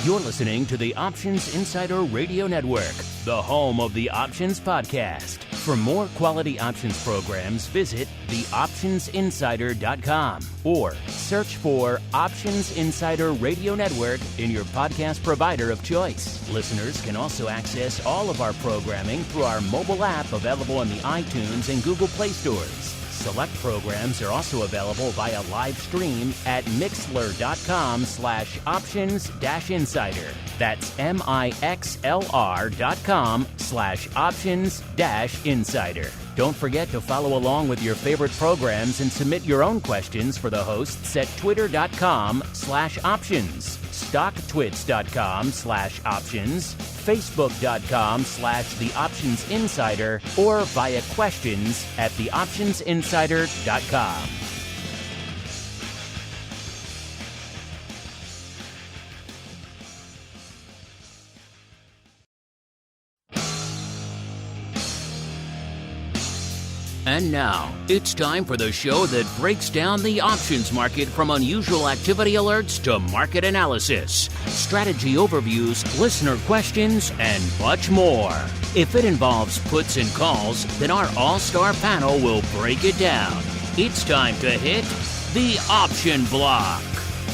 You're listening to the Options Insider Radio Network, the home of the Options Podcast. For more quality options programs, visit theoptionsinsider.com or search for Options Insider Radio Network in your podcast provider of choice. Listeners can also access all of our programming through our mobile app available in the iTunes and Google Play stores. Select programs are also available via live stream at mixlr.com/options-insider. That's mixlr.com/options-insider. Don't forget to follow along with your favorite programs and submit your own questions for the hosts at twitter.com/options, stocktwits.com/options, facebook.com/theoptionsinsider, or via questions at theoptionsinsider.com. And now, it's time for the show that breaks down the options market from unusual activity alerts to market analysis, strategy overviews, listener questions, and much more. If it involves puts and calls, then our all-star panel will break it down. It's time to hit the Option Block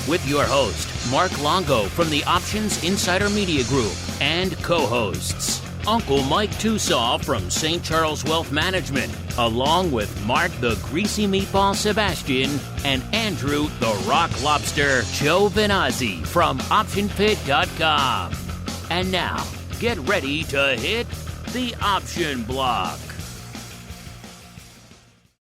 with your host, Mark Longo from the Options Insider Media Group, and co-hosts, Uncle Mike TOSAW from St. Charles Wealth Management, along with Mark the Greasy Meatball Sebastian and Andrew the Rock Lobster GIOVINAZZI from OptionPit.com. And now, get ready to hit the Option Block.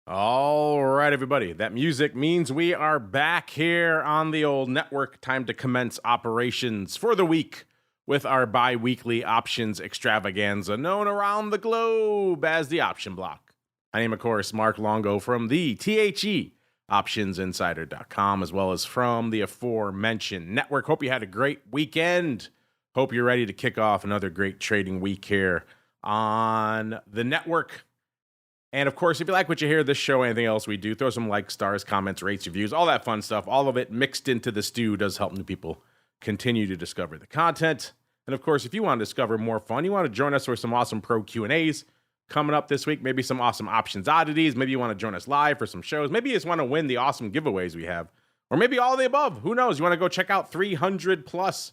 All right, everybody. That music means we are back here on the old network. Time to commence operations for the week with our bi-weekly options extravaganza known around the globe as the Option Block. I am, of course, Mark Longo from the THE OptionsInsider.com, as well as from the aforementioned network. Hope you had a great weekend. Hope you're ready to kick off another great trading week here on the network. And, of course, if you like what you hear, this show, anything else we do, throw some likes, stars, comments, rates, reviews, all that fun stuff. All of it mixed into the stew does help new people continue to discover the content. And of course, if you want to discover more fun, you want to join us for some awesome pro Q&As coming up this week, maybe some awesome options oddities, maybe you want to join us live for some shows, maybe you just want to win the awesome giveaways we have, or maybe all of the above. Who knows? You want to go check out 300 plus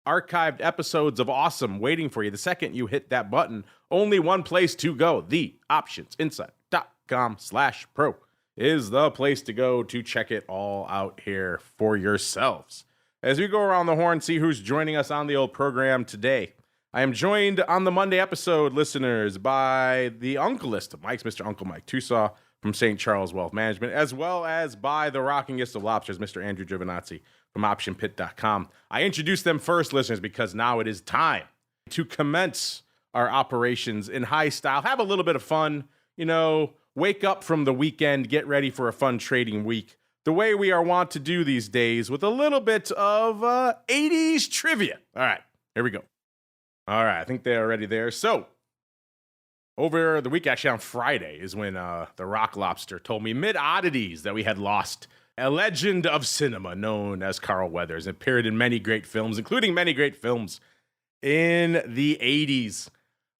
archived episodes of awesome waiting for you the second you hit that button. Only one place to go. theoptionsinsider.com/pro is the place to go to check it all out here for yourselves. As we go around the horn, see who's joining us on the old program today. I am joined on the Monday episode, listeners, by the uncleist of Mike's, Mr. Uncle Mike TOSAW from St. Charles Wealth Management, as well as by the rockingest of lobsters, Mr. Andrew GIOVINAZZI from OptionPit.com. I introduced them first, listeners, because now it is time to commence our operations in high style. Have a little bit of fun, wake up from the weekend, get ready for a fun trading week, the way we are wont to do these days, with a little bit of 80s trivia. All right, here we go. All right, I think they're already there. So, over the week, actually on Friday, is when the Rock Lobster told me mid-oddities that we had lost a legend of cinema known as Carl Weathers. It appeared in many great films, including many great films in the 80s.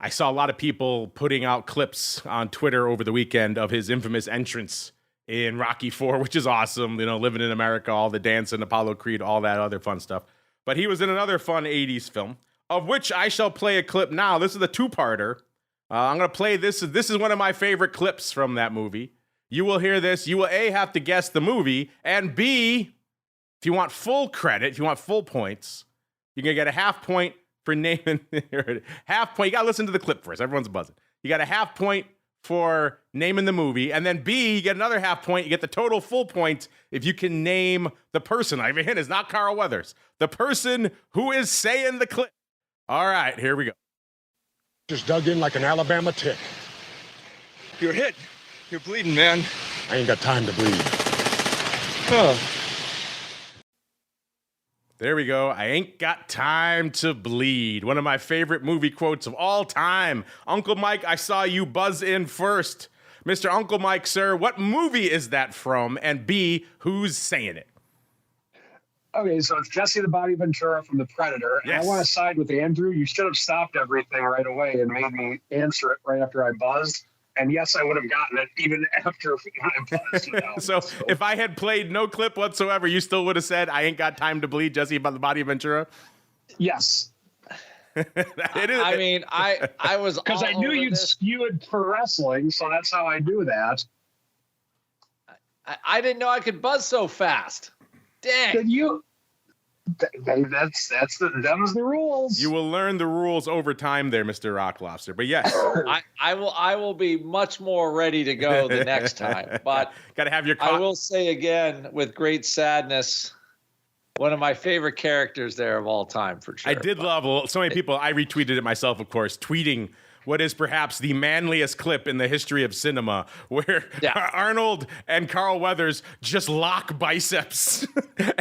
I saw a lot of people putting out clips on Twitter over the weekend of his infamous entrance in Rocky IV, which is awesome. Living in America, all the dancing, Apollo Creed, all that other fun stuff. But he was in another fun 80s film, of which I shall play a clip now. This is the two-parter. I'm going to play this. This is one of my favorite clips from that movie. You will hear this. You will, A, have to guess the movie, and B, if you want full credit, if you want full points, you're going to get a half point for naming. Half point. You got to listen to the clip first. Everyone's buzzing. You got a half point for naming the movie, and then B, you get another half point. You get the total full point if you can name the person. I have a hint, it's not Carl Weathers. The person who is saying the clip. All right, here we go. Just dug in like an Alabama tick. You're hit. You're bleeding, man. I ain't got time to bleed. Oh. There we go. I ain't got time to bleed. One of my favorite movie quotes of all time. Uncle Mike, I saw you buzz in first. Mr. Uncle Mike, sir, what movie is that from? And B, who's saying it? Okay, so it's Jesse the Body Ventura from The Predator. And Yes. I want to side with Andrew. You should have stopped everything right away and made me answer it right after I buzzed. And yes, I would have gotten it even after I buzzed. So if I had played no clip whatsoever, you still would have said, I ain't got time to bleed, Jesse about the Body Ventura? Yes. It is. I mean, I was Because I knew you'd skewed for wrestling, so that's how I do that. I didn't know I could buzz so fast. Dang. Did you? That's them's the rules. You will learn the rules over time there, Mr. Rock Lobster. But yes. I will be much more ready to go the next time. But gotta have your I will say again with great sadness, one of my favorite characters there of all time for sure. I did love so many people. I retweeted it myself, of course, tweeting what is perhaps the manliest clip in the history of cinema, where Arnold and Carl Weathers just lock biceps,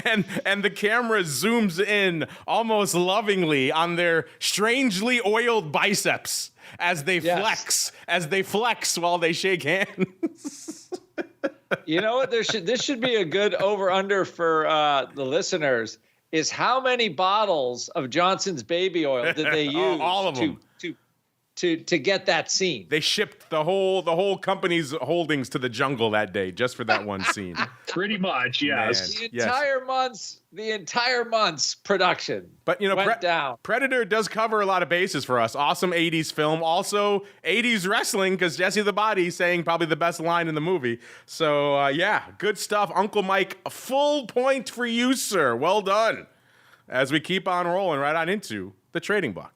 and the camera zooms in almost lovingly on their strangely oiled biceps as they flex while they shake hands. You know what? This should be a good over-under for the listeners. Is how many bottles of Johnson's baby oil did they use? All of them. To get that scene. They shipped the whole company's holdings to the jungle that day just for that one scene. Pretty much, yes. Man, the entire month's production. But you know, went down. Predator does cover a lot of bases for us. Awesome 80s film, also 80s wrestling, because Jesse the Body saying probably the best line in the movie. So yeah, good stuff. Uncle Mike, a full point for you, sir. Well done. As we keep on rolling right on into the trading block.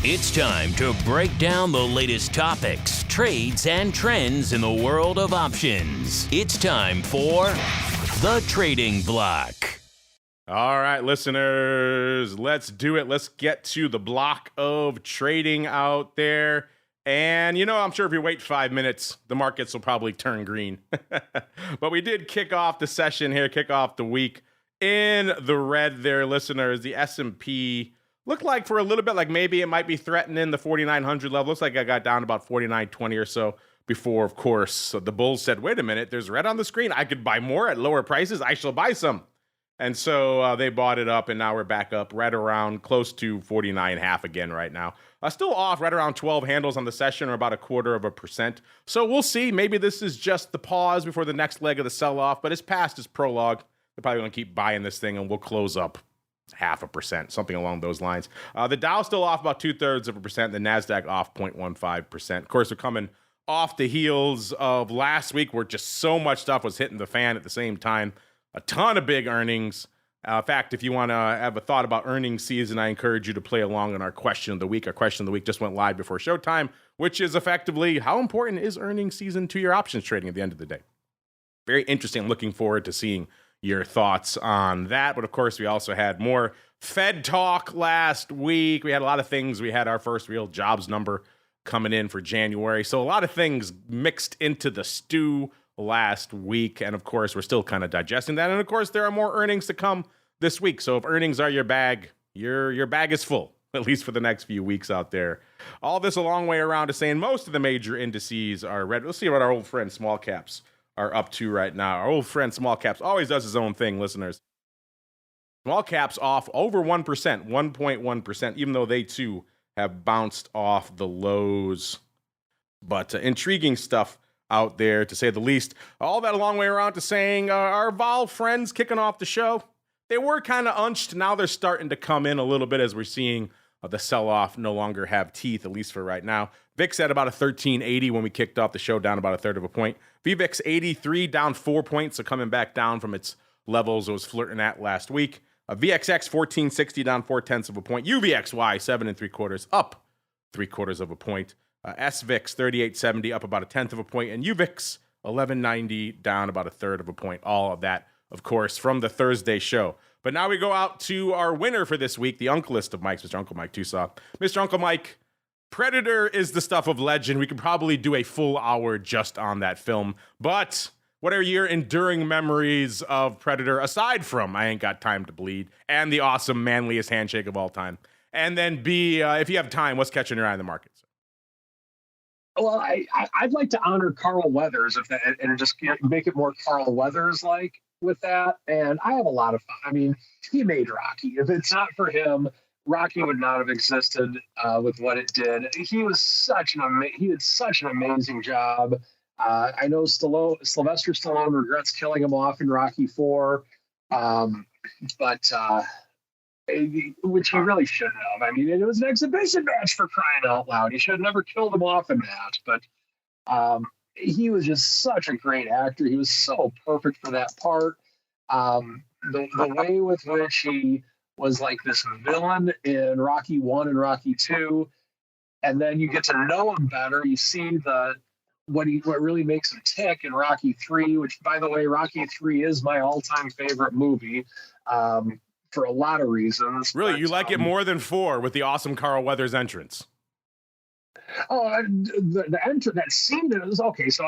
It's time to break down the latest topics, trades, and trends in the world of options. It's time for the Trading Block. All right, listeners, let's do it. Let's get to the block of trading out there. And, you know, I'm sure if you wait 5 minutes, the markets will probably turn green. But we did kick off the session here, kick off the week in the red there, listeners. The S&P looked like for a little bit like maybe it might be threatening the 4,900 level. Looks like I got down about 4,920 or so before, of course. So the bulls said, wait a minute, there's red on the screen. I could buy more at lower prices. I shall buy some. And so they bought it up, and now we're back up right around close to 49.5 again right now. Still off right around 12 handles on the session, or about 0.25%. So we'll see. Maybe this is just the pause before the next leg of the sell-off, but it's past its prologue. They're probably going to keep buying this thing, and we'll close up 0.5%, something along those lines. The Dow still off about 0.2%. The NASDAQ off 0.15%. Of course, we're coming off the heels of last week where just so much stuff was hitting the fan at the same time. A ton of big earnings. In fact, if you want to have a thought about earnings season, I encourage you to play along in our question of the week. Our question of the week just went live before showtime, which is effectively, how important is earnings season to your options trading at the end of the day? Very interesting. I'm looking forward to seeing your thoughts on that. But of course, we also had more Fed talk last week. We had a lot of things. We had our first real jobs number coming in for January. So a lot of things mixed into the stew last week. And of course, we're still kind of digesting that. And of course, there are more earnings to come this week. So if earnings are your bag, your bag is full, at least for the next few weeks out there. All this a long way around to saying most of the major indices are red. Let's see what our old friend small caps are up to right now. Our old friend small caps always does his own thing, listeners. Small caps off over 1%, 1.1%, even though they too have bounced off the lows. But intriguing stuff out there, to say the least. All that a long way around to saying our vol friends kicking off the show. They were kind of unched. Now they're starting to come in a little bit as we're seeing the sell-off no longer have teeth, at least for right now. VIX at about 1380 when we kicked off the show, down about 1/3 of a point. VVIX 83, down 4 points, so coming back down from its levels it was flirting at last week. VXX 1460, down 0.4 of a point. UVXY 7 3/4, up 3/4 of a point. SVIX 3870, up about 1/10 of a point. And UVIX 1190, down about 1/3 of a point. All of that, of course, from the Thursday show. But now we go out to our winner for this week, the Uncleist of Mike's, Mr. Uncle Mike TOSAW. Mr. Uncle Mike, Predator is the stuff of legend. We could probably do a full hour just on that film. But what are your enduring memories of Predator, aside from I Ain't Got Time to Bleed and the awesome manliest handshake of all time? And then B, if you have time, what's catching your eye in the markets? Well, I'd like to honor Carl Weathers and just make it more Carl Weathers like. with that, and I have a lot of fun. I mean, he made Rocky. If it's not for him, Rocky would not have existed with what it did. He was he did such an amazing job. I know Sylvester Stallone regrets killing him off in Rocky 4, but which he really shouldn't have. I mean, it was an exhibition match for crying out loud. He should have never killed him off in that. But he was just such a great actor. He was so perfect for that part. The way with which he was like this villain in Rocky 1 and Rocky 2, and then you get to know him better. You see what really makes him tick in Rocky 3, which, by the way, Rocky 3 is my all-time favorite movie for a lot of reasons. Really, but, you like it more than 4 with the awesome Carl Weathers entrance? Oh, the entrance, that scene that was okay. So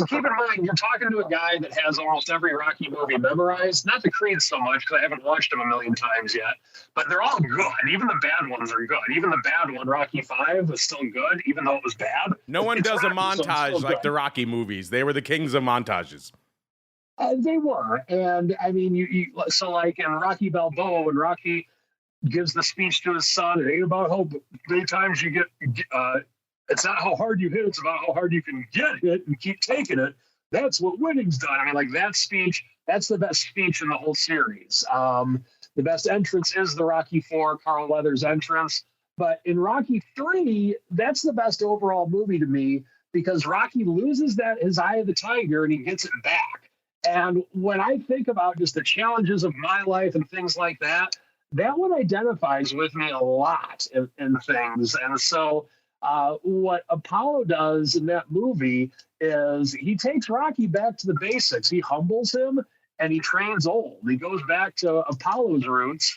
keep in mind, you're talking to a guy that has almost every Rocky movie memorized. Not the Creed so much, because I haven't watched them a million times yet. But they're all good. Even the bad ones are good. Even the bad one, Rocky 5, was still good, even though it was bad. No one does a montage like the Rocky movies. They were the kings of montages. They were. And, I mean, so like in Rocky Balboa, when Rocky gives the speech to his son, it ain't about how many times you get it's not how hard you hit, it's about how hard you can get hit and keep taking it. That's what winning's done. I mean, like that speech, that's the best speech in the whole series. The best entrance is the Rocky 4 Carl Weathers entrance. But in Rocky 3, that's the best overall movie to me, because Rocky loses his eye of the tiger and he gets it back. And when I think about just the challenges of my life and things like that, that one identifies with me a lot in things. And so what Apollo does in that movie is he takes Rocky back to the basics. He humbles him and he trains old. He goes back to Apollo's roots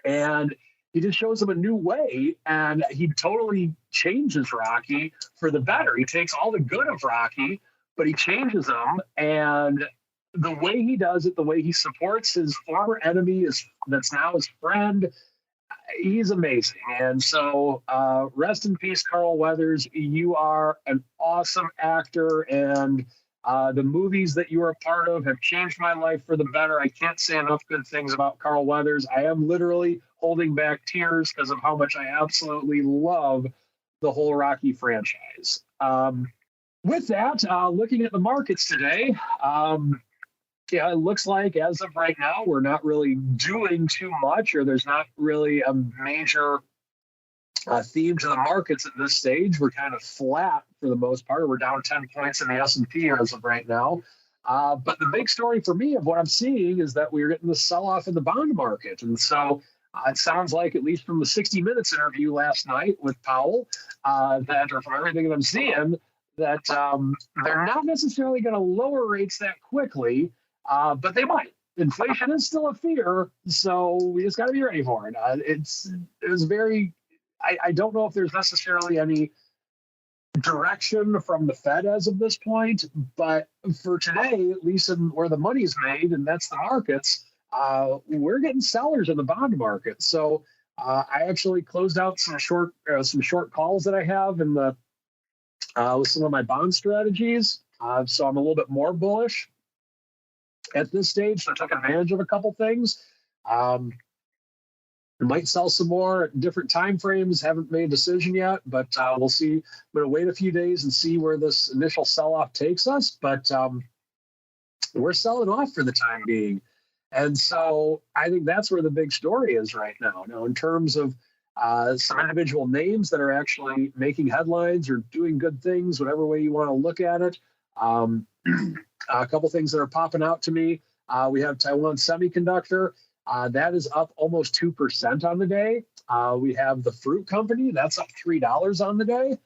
and he just shows him a new way, and he totally changes Rocky for the better. He takes all the good of Rocky, but he changes him, and the way he does it, the way he supports his former enemy that's now his friend, he's amazing. And so rest in peace, Carl Weathers. You are an awesome actor, and the movies that you are a part of have changed my life for the better. I can't say enough good things about Carl Weathers. I am literally holding back tears because of how much I absolutely love the whole Rocky franchise. With that, looking at the markets today, yeah, it looks like as of right now, we're not really doing too much, or there's not really a major theme to the markets at this stage. We're kind of flat for the most part. We're down 10 points in the S&P as of right now. But the big story for me of what I'm seeing is that we're getting the sell-off in the bond market. And so it sounds like, at least from the 60 Minutes interview last night with Powell, or from everything that I'm seeing, that they're not necessarily going to lower rates that quickly, but they might. Inflation is still a fear, so we just got to be ready for it. It was very. I don't know if there's necessarily any direction from the Fed as of this point, but for today, at least in where the money's made, and that's the markets, we're getting sellers in the bond market. So I actually closed out some short calls that I have in the with some of my bond strategies. So I'm a little bit more bullish at this stage. So I took advantage of a couple things. I might sell some more at different time frames. Haven't made a decision yet, but we'll see. I'm going to wait a few days and see where this initial sell-off takes us. But we're selling off for the time being. And so I think that's where the big story is right now. Now, in terms of some individual names that are actually making headlines or doing good things, whatever way you want to look at it, a couple things that are popping out to me. We have Taiwan Semiconductor. That is up almost 2% on the day. We have the fruit company. That's up $3 on the day.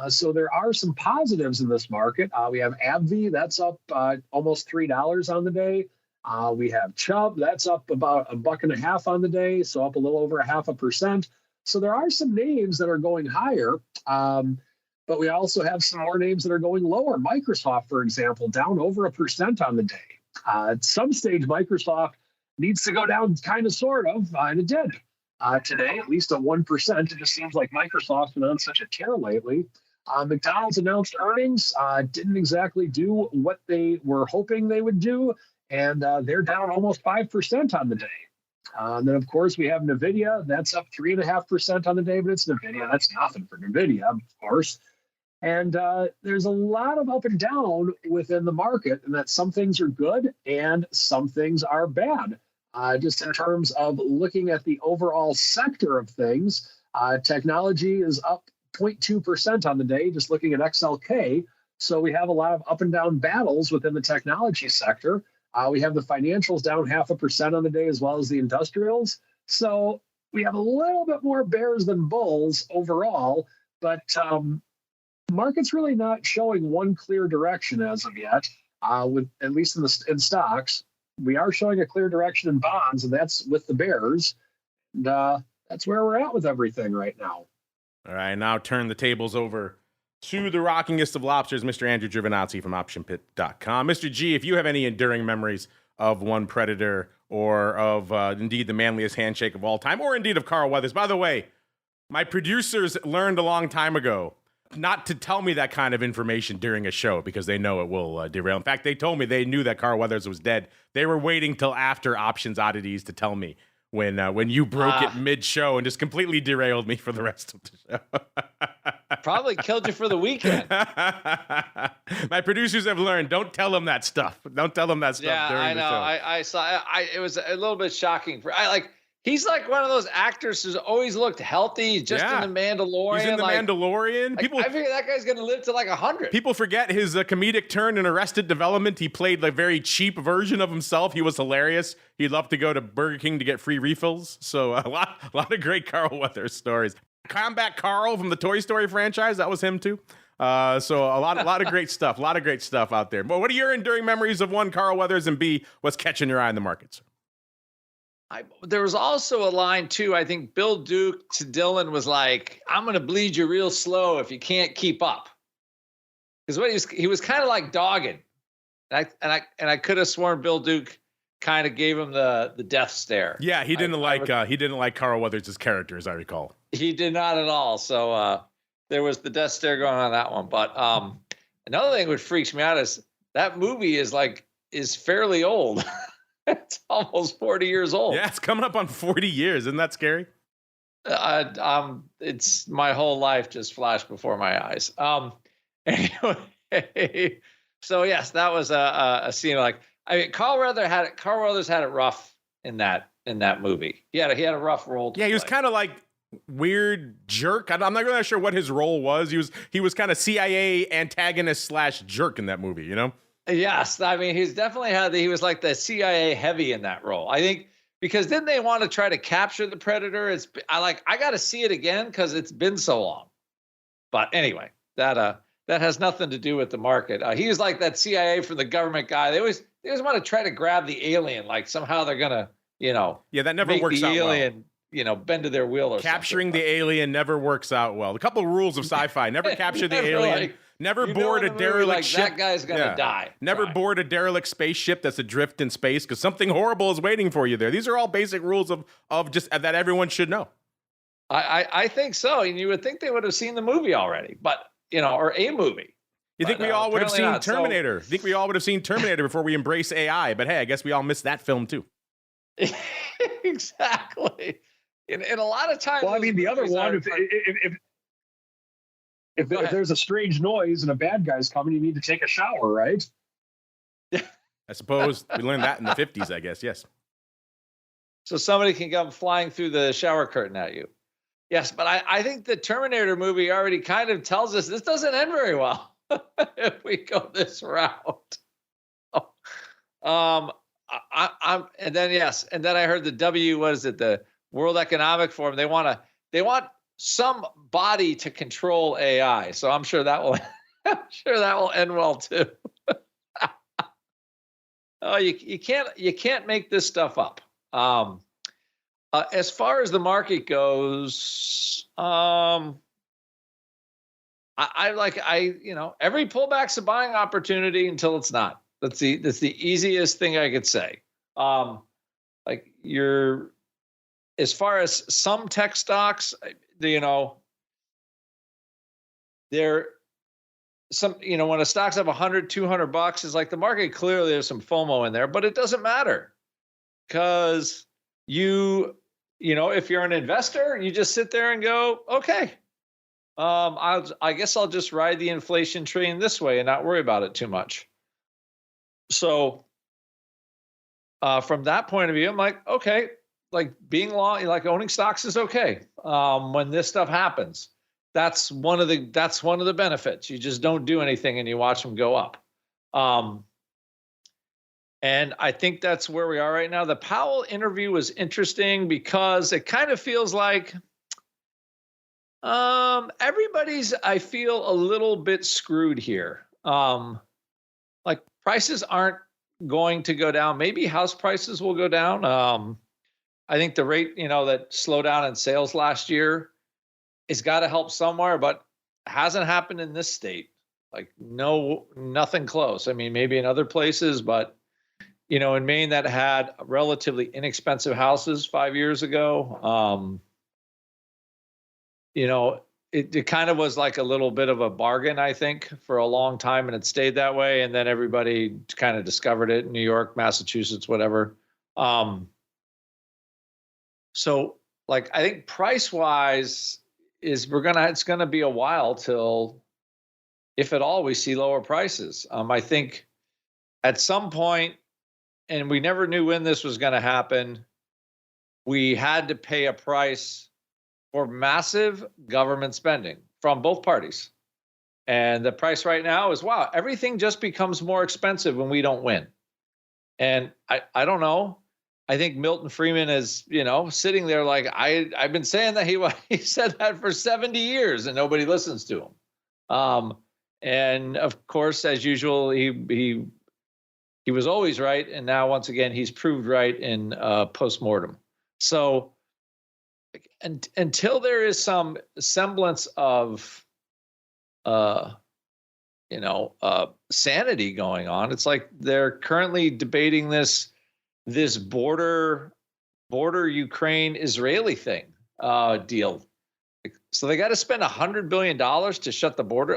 So there are some positives in this market. We have AbbVie. That's up almost $3 on the day. We have Chubb. That's up about $1.50 on the day. So up a little over 0.5%. So there are some names that are going higher. But we also have some more names that are going lower. Microsoft, for example, down over 1% on the day. At some stage, Microsoft needs to go down kind of, sort of, and it did today, at least a 1%. It just seems like Microsoft's been on such a tear lately. McDonald's announced earnings, didn't exactly do what they were hoping they would do. and they're down almost 5% on the day. And then, of course, we have NVIDIA. That's up 3.5% on the day, but it's NVIDIA. That's nothing for NVIDIA, of course. And there's a lot of up and down within the market, and that some things are good and some things are bad. Just in terms of looking at the overall sector of things, technology is up 0.2% on the day, just looking at XLK. So we have a lot of up and down battles within the technology sector. We have the financials down 0.5% on the day, as well as the industrials. So we have a little bit more bears than bulls overall, but market's really not showing one clear direction as of yet. With at least in stocks, we are showing a clear direction in bonds, and that's with the bears. And that's where we're at with everything right now. All right, now turn the tables over to the rockingest of lobsters, Mr. Andrew GIOVINAZZI from OptionPit.com. Mr. G, if you have any enduring memories of one Predator or of indeed the manliest handshake of all time, or indeed of Carl Weathers. By the way, my producers learned a long time ago not to tell me that kind of information during a show because they know it will derail. In fact, they told me they knew that Carl Weathers was dead. They were waiting till after Options Oddities to tell me when you broke it mid-show and just completely derailed me for the rest of the show. Probably killed you for the weekend. My producers have learned, don't tell them that stuff. Don't tell them that stuff during the show. I saw it was a little bit shocking. He's like one of those actors who's always looked healthy, just in The Mandalorian. He's in The Mandalorian. I figure that guy's going to live to like 100. People forget his comedic turn in Arrested Development. He played a very cheap version of himself. He was hilarious. He'd love to go to Burger King to get free refills. So a lot of great Carl Weathers stories. Combat Carl from the Toy Story franchise, that was him too. So a lot of great stuff. A lot of great stuff out there. But what are your enduring memories of one, Carl Weathers, and B, what's catching your eye in the markets? There was also a line too. I think Bill Duke to Dylan was like, "I'm going to bleed you real slow if you can't keep up." Because he was kind of like dogging, and I could have sworn Bill Duke kind of gave him the death stare. Yeah, he didn't like Carl Weathers' character, as I recall. He did not at all. So there was the death stare going on that one. But another thing which freaks me out is that movie is fairly old. It's almost 40 years old. Yeah, it's coming up on 40 years. Isn't that scary? It's my whole life just flashed before my eyes. Anyway, so yes, that was a scene Carl Weathers had it rough in that movie. He had a rough role. Yeah, he was kind of like weird jerk. I'm not really sure what his role was. He was kind of CIA antagonist / jerk in that movie, you know? Yes, I mean he was like the CIA heavy in that role. I think because didn't they want to try to capture the Predator? I got to see it again because it's been so long. But anyway, that has nothing to do with the market. He was like that CIA from the government guy. They always want to try to grab the alien, like somehow they're gonna that never works out alien, well. Bend to their will or capturing something. the alien never works out well. A couple of rules of sci-fi: never capture the alien. Never board a derelict ship. That guy's gonna die. Never board a derelict spaceship that's adrift in space because something horrible is waiting for you there. These are all basic rules of just that everyone should know. I think so, and you would think they would have seen the movie already, but or a movie. You think we all would have seen Terminator? You think we all would have seen Terminator before we embrace AI? But hey, I guess we all missed that film too. Exactly. And a lot of times. Well, I mean, the other one, if there's a strange noise and a bad guy's coming, you need to take a shower, right? I suppose we learned that in the 50s, I guess, yes. So somebody can come flying through the shower curtain at you. Yes, but I think the Terminator movie already kind of tells us this doesn't end very well if we go this route. And then I heard the World Economic Forum, they want some body to control AI. So I'm sure that will end well too. Oh, you can't make this stuff up. As far as the market goes, every pullback's a buying opportunity until it's not. That's the easiest thing I could say. As far as some tech stocks, they're when a stock's up 100, $200, it's like the market clearly there's some FOMO in there, but it doesn't matter because if you're an investor, you just sit there and go, okay, I guess I'll just ride the inflation train this way and not worry about it too much. So from that point of view, I'm like, okay, like being long, like owning stocks is okay. When this stuff happens, that's one of the benefits. You just don't do anything and you watch them go up. And I think that's where we are right now. The Powell interview was interesting because it kind of feels like everybody's, I feel, a little bit screwed here. Like prices aren't going to go down. Maybe house prices will go down. I think the rate, that slowdown in sales last year has got to help somewhere, but hasn't happened in this state. Like nothing close. I mean, maybe in other places, but in Maine that had relatively inexpensive houses 5 years ago, it kind of was like a little bit of a bargain, I think, for a long time, and it stayed that way. And then everybody kind of discovered it in New York, Massachusetts, whatever. So like, I think price wise it's going to be a while till, if at all, we see lower prices. I think at some point, and we never knew when this was going to happen, we had to pay a price for massive government spending from both parties. And the price right now is, wow, everything just becomes more expensive when we don't win. And I don't know. I think Milton Friedman is, sitting there like, I've been saying that he said that for 70 years and nobody listens to him. And of course, as usual, he was always right. And now, once again, he's proved right in postmortem. So until there is some semblance of, sanity going on, it's like they're currently debating this border Ukraine Israeli thing deal. So they got to spend $100 billion to shut the border.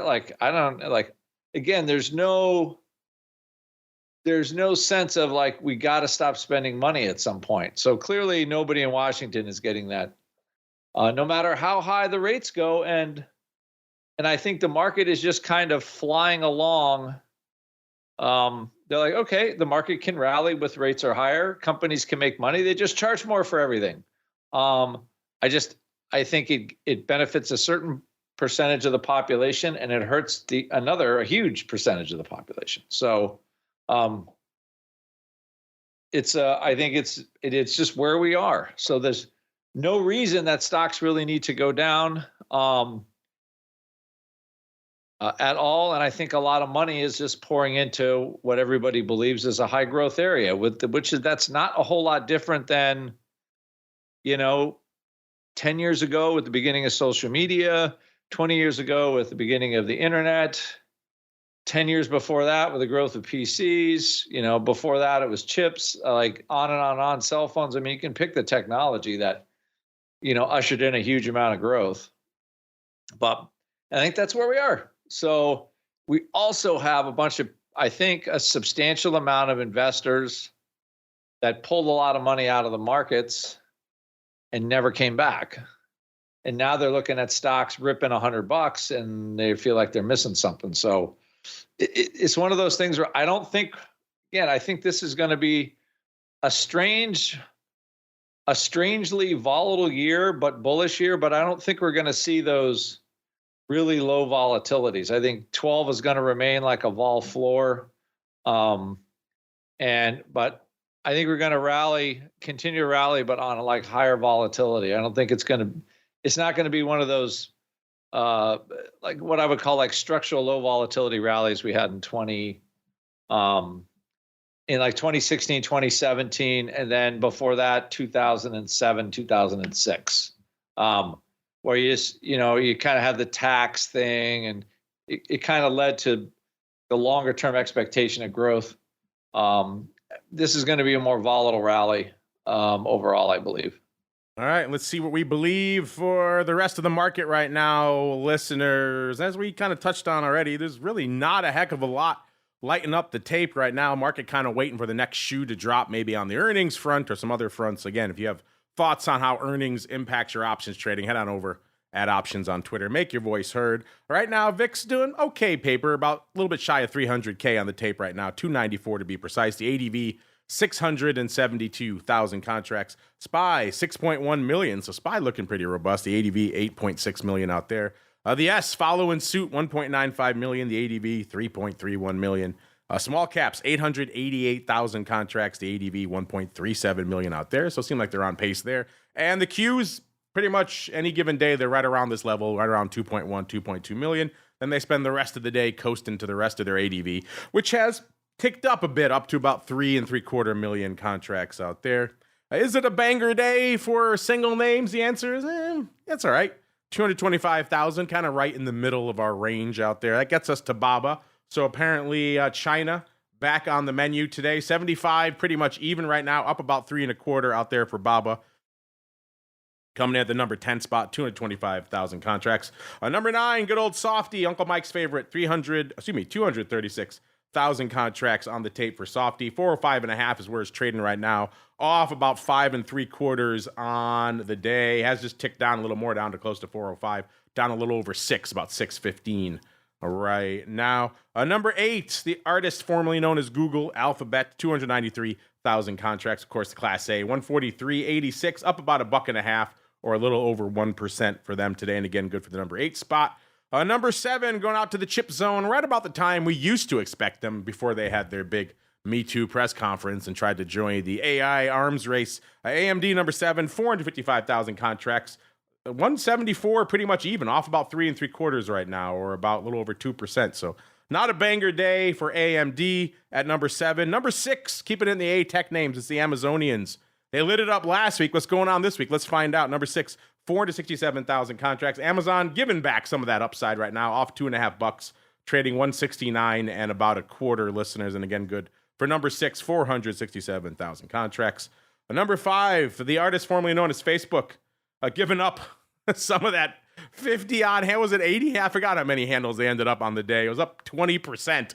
Again, there's no sense of like, we got to stop spending money at some point. So clearly nobody in Washington is getting that, no matter how high the rates go. And I think the market is just kind of flying along. They're like, okay, the market can rally with rates are higher. Companies can make money. They just charge more for everything. I think it benefits a certain percentage of the population and it hurts a huge percentage of the population. So, I think it's just where we are. So there's no reason that stocks really need to go down, at all. And I think a lot of money is just pouring into what everybody believes is a high growth area that's not a whole lot different than, 10 years ago with the beginning of social media, 20 years ago with the beginning of the internet, 10 years before that with the growth of PCs, before that it was chips, like on and on and on, cell phones. I mean, you can pick the technology that, ushered in a huge amount of growth. But I think that's where we are. So we also have a substantial amount of investors that pulled a lot of money out of the markets and never came back. And now they're looking at stocks ripping $100 and they feel like they're missing something. So it's one of those things where I think this is going to be a strangely volatile year, but bullish year. But I don't think we're going to see those really low volatilities. I think 12 is going to remain like a vol floor. But I think we're going to continue to rally, but on like higher volatility. I don't think it's not going to be one of those, like what I would call like structural low volatility rallies we had in 2016, 2017, and then before that, 2007, 2006. Where you kind of have the tax thing, and it kind of led to the longer term expectation of growth. This is going to be a more volatile rally overall, I believe. All right, let's see what we believe for the rest of the market right now, listeners. As we kind of touched on already, there's really not a heck of a lot lighting up the tape right now. Market kind of waiting for the next shoe to drop, maybe on the earnings front or some other fronts. Again, if you have thoughts on how earnings impacts your options trading, head on over at Options on Twitter. Make your voice heard. Right now, VIX doing okay paper, about a little bit shy of 300K on the tape right now, 294 to be precise. The ADV, 672,000 contracts. SPY, 6.1 million. So SPY looking pretty robust. The ADV, 8.6 million out there. The S following suit, 1.95 million. The ADV, 3.31 million. Small caps, 888,000 contracts. The ADV, 1.37 million out there. So it seems like they're on pace there. And the Qs, pretty much any given day, they're right around this level, right around 2.1, 2.2 million. Then they spend the rest of the day coasting to the rest of their ADV, which has ticked up a bit, up to about 3.75 million contracts out there. Is it a banger day for single names? The answer is, that's all right. 225,000, kind of right in the middle of our range out there. That gets us to BABA. So apparently China back on the menu today. 75, pretty much even right now, up about 3.25 out there for BABA. Coming in at the number 10 spot, 225,000 contracts. Number 9, good old Softy, Uncle Mike's favorite, 236,000 contracts on the tape for Softy. 405.5 is where it's trading right now. Off about 5.75 on the day. Has just ticked down a little more, down to close to 405. Down a little over 6, about 615 right now. Number 8, the artist formerly known as Google, Alphabet, 293,000 contracts. Of course, the Class A, 143.86, up about $1.50 or a little over 1% for them today. And again, good for the number 8 spot. Number 7, going out to the chip zone right about the time we used to expect them before they had their big Me Too press conference and tried to join the AI arms race. AMD, number 7, 455,000 contracts. 174, pretty much even, off about 3.75 right now, or about a little over 2%. So not a banger day for AMD at number 7. Number 6, keeping it in the A-Tech names, it's the Amazonians. They lit it up last week. What's going on this week? Let's find out. Number 6, 467,000 contracts. Amazon giving back some of that upside right now, off $2.50, trading 169 and about a quarter, listeners. And again, good for number 6, 467,000 contracts. Number 5, the artist formerly known as Facebook, giving up some of that 50-odd, was it 80? I forgot how many handles they ended up on the day. It was up 20%.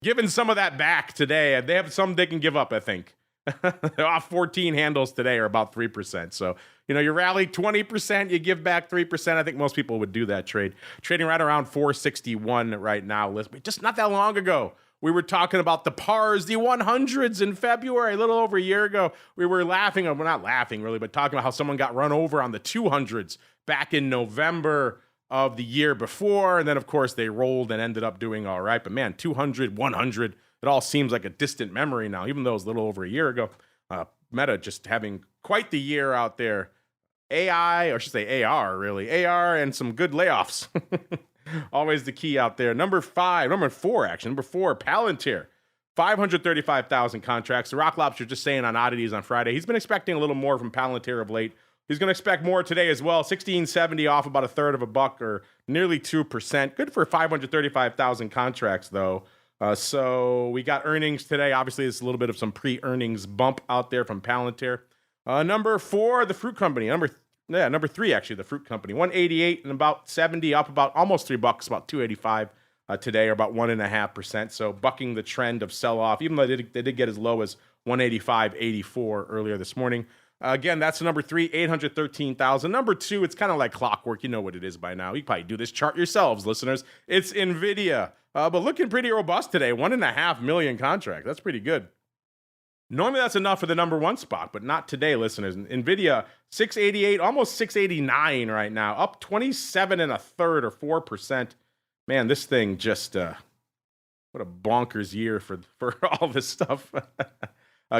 Giving some of that back today. They have some they can give up, I think. They're off 14 handles today, or about 3%. So, you rally 20%, you give back 3%. I think most people would do that trade. Trading right around 461 right now. Just not that long ago, we were talking about the pars, the 100s in February, a little over a year ago. We were laughing, well, not laughing really, but talking about how someone got run over on the 200s back in November of the year before. And then, of course, they rolled and ended up doing all right. But man, 200, 100, it all seems like a distant memory now, even though it was a little over a year ago. Meta just having quite the year out there. AI, or I should say AR, really. AR and some good layoffs. Always the key out there. Number 4, Palantir. 535,000 contracts. The Rock Lobster just saying on oddities on Friday, he's been expecting a little more from Palantir of late. He's going to expect more today as well. 1670 off about $0.33, or nearly 2%. Good for 535,000 contracts, though. So we got earnings today. Obviously, there's a little bit of some pre-earnings bump out there from Palantir. Number 4, the fruit company. Number 3, actually, the fruit company. 188 and about 70, up about almost $3, about 285 today, or about 1.5%. So bucking the trend of sell-off, even though they did get as low as 185.84 earlier this morning. Again, that's number 3, 813,000. Number 2, it's kind of like clockwork. You know what it is by now. You can probably do this chart yourselves, listeners. It's NVIDIA, but looking pretty robust today. 1.5 million contract. That's pretty good. Normally that's enough for the number 1 spot, but not today, listeners. NVIDIA, 688, almost 689 right now, up 27.33 or 4%. Man, this thing just, what a bonkers year for all this stuff.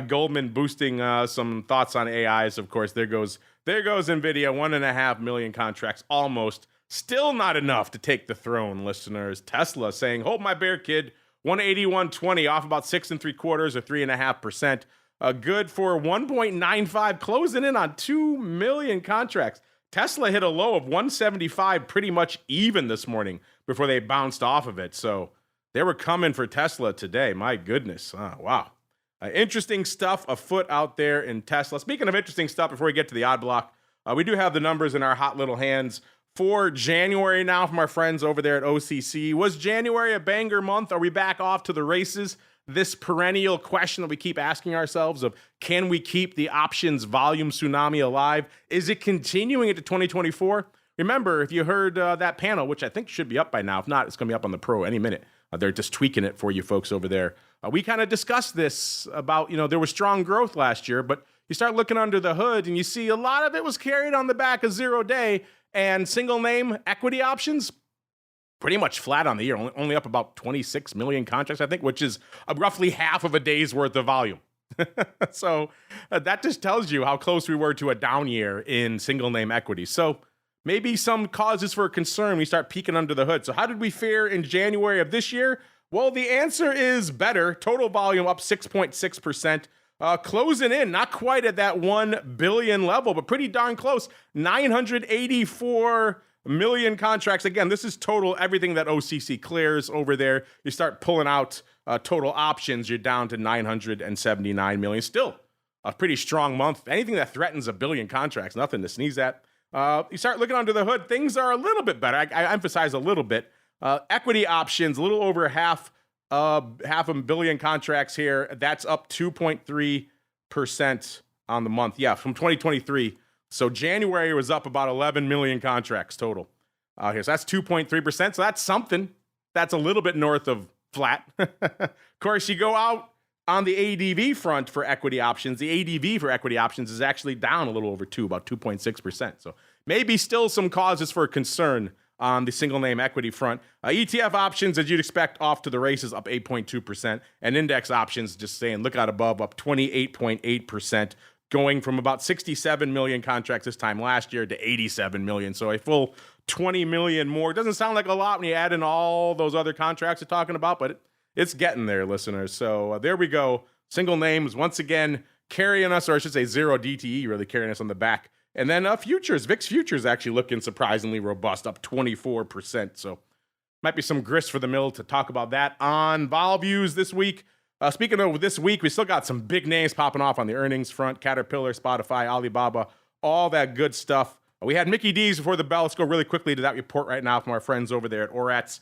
Goldman boosting some thoughts on AIs, of course. There goes NVIDIA, 1.5 million contracts, almost. Still not enough to take the throne, listeners. Tesla saying, hold my bear, kid. 181.20, off about 6.75 or 3.5%. Good for 1.95, closing in on 2 million contracts. Tesla hit a low of 175, pretty much even this morning before they bounced off of it. So they were coming for Tesla today. My goodness. Wow. Interesting stuff afoot out there in Tesla. Speaking of interesting stuff, before we get to the odd block, We do have the numbers in our hot little hands for January now from our friends over there at OCC. Was January a banger month? Are we back off to the races? This perennial question that we keep asking ourselves of, can we keep the options volume tsunami alive? Is it continuing into 2024? Remember, if you heard that panel, which I think should be up by now. If not, it's going to be up on the Pro any minute. They're just tweaking it for you folks over there. We kind of discussed this about, there was strong growth last year, but you start looking under the hood and you see a lot of it was carried on the back of 0 day, and single name equity options pretty much flat on the year, only up about 26 million contracts, I think, which is roughly half of a day's worth of volume. So that just tells you how close we were to a down year in single name equity. So maybe some causes for concern. We start peeking under the hood. So how did we fare in January of this year? Well, the answer is better. Total volume up 6.6%. Closing in, not quite at that 1 billion level, but pretty darn close. 984 million contracts. Again, this is total, everything that OCC clears over there. You start pulling out total options, you're down to 979 million. Still a pretty strong month. Anything that threatens a billion contracts, nothing to sneeze at. You start looking under the hood, things are a little bit better. I emphasize a little bit. Equity options, a little over half a billion contracts here. That's up 2.3% on the month. Yeah, from 2023. So January was up about 11 million contracts total here. So that's 2.3%. So that's something. That's a little bit north of flat. Of course, you go out on the ADV front for equity options. The ADV for equity options is actually down a little over 2, about 2.6%. So maybe still some causes for concern on the single name equity front. ETF options, as you'd expect, off to the races, up 8.2%. And index options, just saying, look out above, up 28.8%. Going from about 67 million contracts this time last year to 87 million. So a full 20 million more. It doesn't sound like a lot when you add in all those other contracts we're talking about, but it's getting there, listeners. So there we go. Single names, once again, carrying us, or I should say 0 DTE, really carrying us on the back. And then futures, VIX futures actually looking surprisingly robust, up 24%. So might be some grist for the mill to talk about that on vol views this week. Speaking of this week, we still got some big names popping off on the earnings front. Caterpillar, Spotify, Alibaba, all that good stuff. We had Mickey D's before the bell. Let's go really quickly to that report right now from our friends over there at Orats.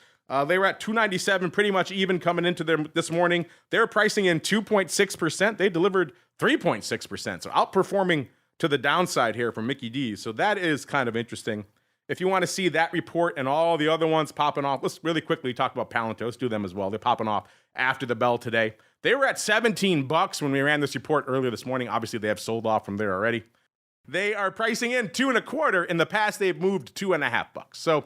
They were at 297, pretty much even coming into them this morning. They were pricing in 2.6%. They delivered 3.6%. So outperforming to the downside here from Mickey D's. So that is kind of interesting. If you want to see that report and all the other ones popping off, let's really quickly talk about Palantir. Let's do them as well. They're popping off after the bell today. They were at $17 when we ran this report earlier this morning. Obviously, they have sold off from there already. They are pricing in 2.25. In the past, they've moved $2.50. So a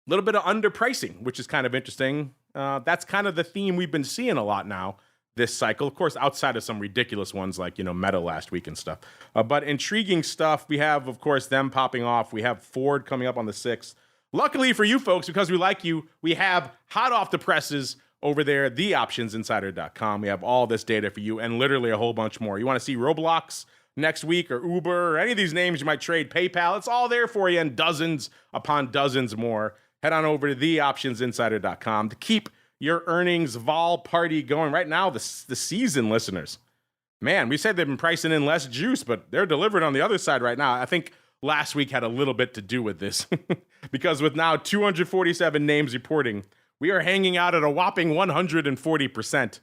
little bit of underpricing, which is kind of interesting. That's kind of the theme we've been seeing a lot now this cycle. Of course, outside of some ridiculous ones like, Meta last week and stuff. But intriguing stuff. We have, of course, them popping off. We have Ford coming up on the 6th. Luckily for you folks, because we like you, we have hot off the presses over there, theoptionsinsider.com. We have all this data for you and literally a whole bunch more. You want to see Roblox next week or Uber or any of these names you might trade, PayPal, it's all there for you and dozens upon dozens more. Head on over to theoptionsinsider.com to keep your earnings vol party going. Right now, the season listeners, man, we said they've been pricing in less juice, but they're delivered on the other side right now. I think last week had a little bit to do with this because with now 247 names reporting, we are hanging out at a whopping 140%.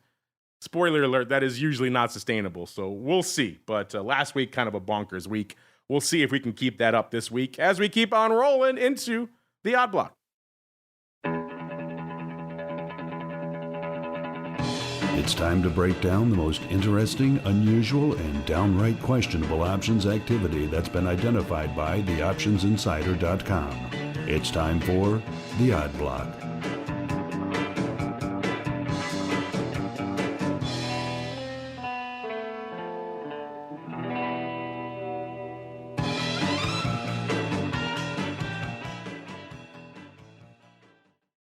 Spoiler alert, that is usually not sustainable, so we'll see. But last week, kind of a bonkers week. We'll see if we can keep that up this week as we keep on rolling into the Odd Block. It's time to break down the most interesting, unusual, and downright questionable options activity that's been identified by theoptionsinsider.com. It's time for the Odd Block.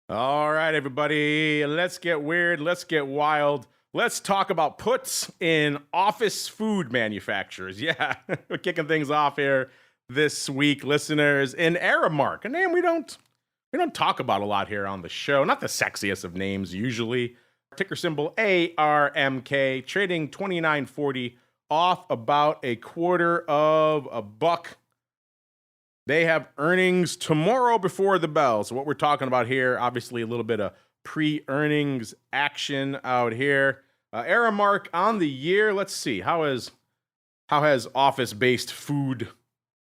All right, everybody, let's get weird. Let's get wild. Let's talk about puts in office food manufacturers. Yeah, we're kicking things off here this week, listeners. In Aramark, a name we don't talk about a lot here on the show. Not the sexiest of names usually. Ticker symbol ARMK, trading $29.40 off about a quarter of a buck. They have earnings tomorrow before the bell. So what we're talking about here, obviously a little bit of pre-earnings action out here. Aramark on the year. Let's see. How has office-based food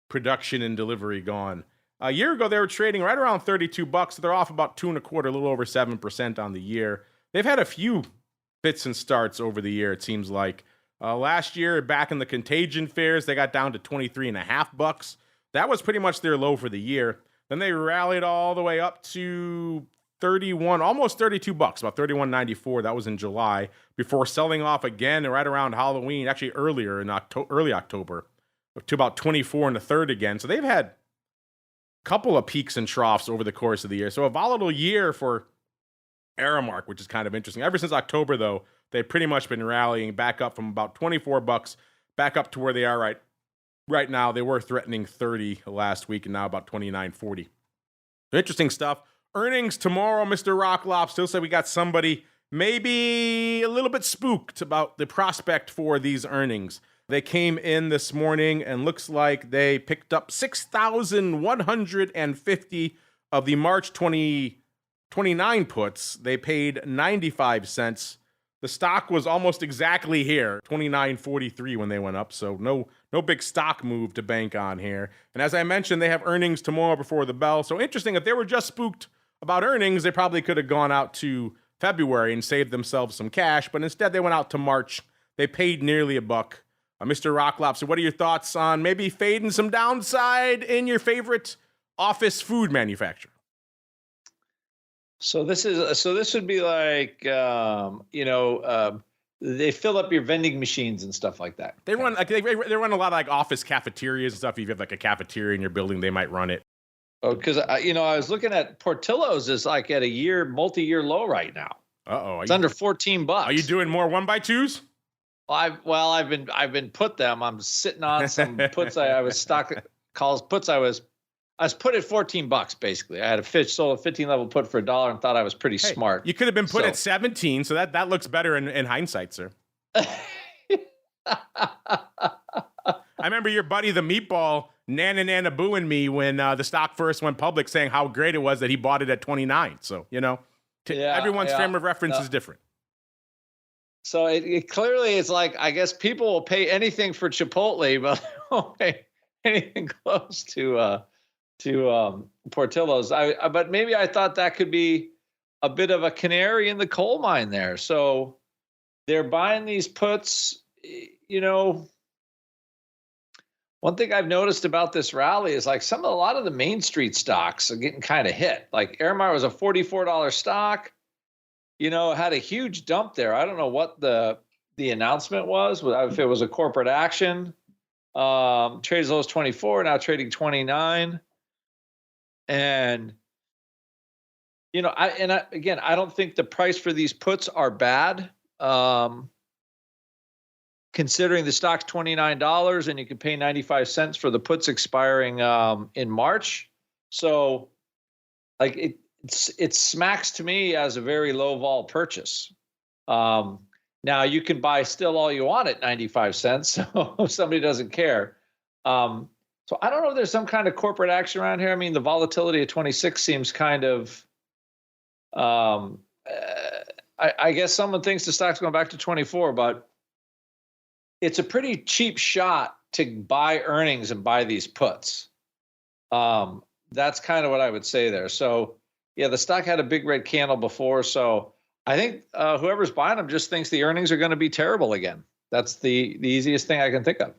production and delivery gone? A year ago, they were trading right around $32. So they're off about 2.25%, a little over 7% on the year. They've had a few fits and starts over the year, it seems like. Last year, back in the contagion fairs, they got down to $23.50. That was pretty much their low for the year. Then they rallied all the way up to 31, almost $32, about $31.94. That was in July, before selling off again right around Halloween, actually earlier in early October, to about 24 1/3 again. So they've had a couple of peaks and troughs over the course of the year. So a volatile year for Aramark, which is kind of interesting. Ever since October, though, they've pretty much been rallying back up from about $24 back up to where they are right now. They were threatening 30 last week, and now about 29.40. Interesting stuff. Earnings tomorrow, Mr. Rocklop. Still say we got somebody maybe a little bit spooked about the prospect for these earnings. They came in this morning and looks like they picked up 6,150 of the March 2029 puts. They paid 95 cents. The stock was almost exactly here, 29.43 when they went up, so no big stock move to bank on here. And as I mentioned, they have earnings tomorrow before the bell. So interesting, if they were just spooked about earnings, they probably could have gone out to February and saved themselves some cash, but instead they went out to March. They paid nearly $1. Mr. Rocklop, so what are your thoughts on maybe fading some downside in your favorite office food manufacturer? So this would be like, they fill up your vending machines and stuff like that. They run a lot of like office cafeterias and stuff. If you have like a cafeteria in your building, they might run it. Oh, because I was looking at Portillo's is like at a multi-year low right now. It's under $14. Are you doing more 1x2s? I've been put them. I'm sitting on some puts. I was stock calls puts. I was put at $14 basically. I had sold a 15 level put for $1 and thought I was pretty smart. You could have been put at 17, so that looks better in hindsight, sir. I remember your buddy the Meatball Nana booing me when the stock first went public, saying how great it was that he bought it at 29. So everyone's frame of reference is different. So it clearly is like, I guess people will pay anything for Chipotle, but they won't pay anything close to Portillo's. But maybe I thought that could be a bit of a canary in the coal mine there. So they're buying these puts. One thing I've noticed about this rally is like a lot of the Main Street stocks are getting kind of hit. Like Aramark was a $44 stock. Had a huge dump there. I don't know what the announcement was, if it was a corporate action. Trades as low as 24, now trading 29. And, I don't think the price for these puts are bad. Considering the stock's $29 and you can pay 95 cents for the puts expiring in March. So like it smacks to me as a very low vol purchase. Now you can buy still all you want at 95 cents. So if somebody doesn't care. So I don't know if there's some kind of corporate action around here. I mean, the volatility at 26 seems kind of, I guess someone thinks the stock's going back to 24, but it's a pretty cheap shot to buy earnings and buy these puts. That's kind of what I would say there. So yeah, the stock had a big red candle before. So I think whoever's buying them just thinks the earnings are going to be terrible again. That's the easiest thing I can think of.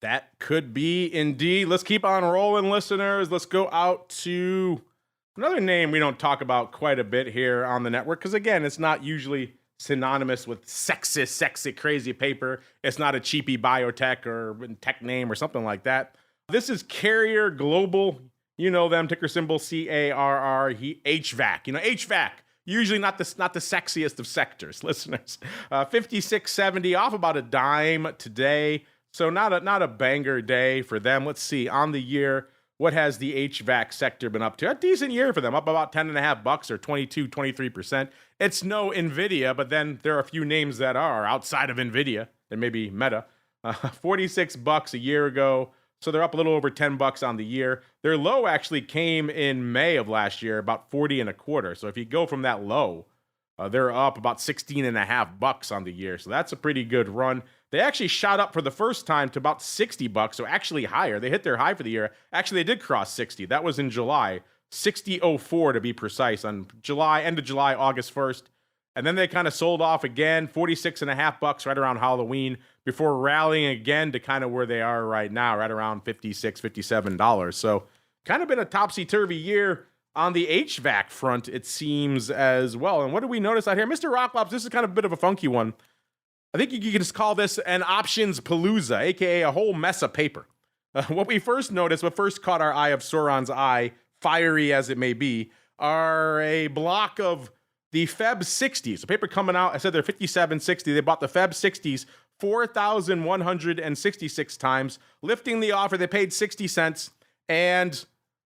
That could be indeed. Let's keep on rolling, listeners. Let's go out to another name we don't talk about quite a bit here on the network because, again, it's not usually synonymous with sexy, crazy paper. It's not a cheapy biotech or tech name or something like that. This is Carrier Global. You know them, ticker symbol CARR, HVAC. HVAC, usually not the sexiest of sectors, listeners. 56.70, off about a dime today. So not a banger day for them. Let's see, on the year, what has the HVAC sector been up to? A decent year for them, up about $10.50 or 23%. It's no NVIDIA, but then there are a few names that are outside of NVIDIA. than maybe Meta. $46 a year ago. So they're up a little over $10 on the year. Their low actually came in May of last year, about 40 and a quarter. So if you go from that low, they're up about $16.50 on the year. So that's a pretty good run. They actually shot up for the first time to about $60, so actually higher. They hit their high for the year. Actually, they did cross 60. That was in July, 60.04 to be precise, on end of July, August 1st. And then they kind of sold off again, $46.50 right around Halloween, before rallying again to kind of where they are right now, right around $56, $57. So kind of been a topsy-turvy year on the HVAC front, it seems, as well. And what do we notice out here? Mr. Rocklops, this is kind of a bit of a funky one. I think you can just call this an options palooza, aka a whole mess of paper. What first caught our eye of Sauron's eye, fiery as it may be, are a block of the Feb 60s. The paper coming out, I said they're 57.60. They bought the Feb 60s 4,166 times, lifting the offer. They paid 60 cents, and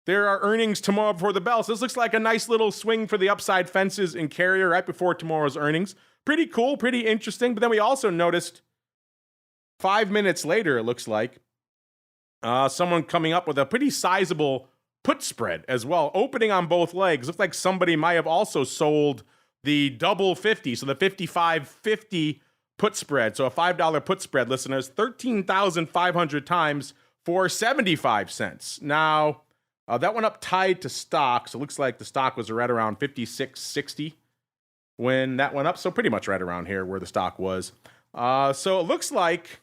there are earnings tomorrow before the bell. So this looks like a nice little swing for the upside fences in Carrier right before tomorrow's earnings. Pretty cool, pretty interesting. But then we also noticed 5 minutes later, it looks like, someone coming up with a pretty sizable put spread as well, opening on both legs. Looks like somebody might have also sold the double 50, so the 55.50 put spread. So a $5 put spread, listeners, 13,500 times for 75 cents. Now, that went up tied to stock, so it looks like the stock was right around 56.60 when that went up, so pretty much right around here where the stock was. So it looks like,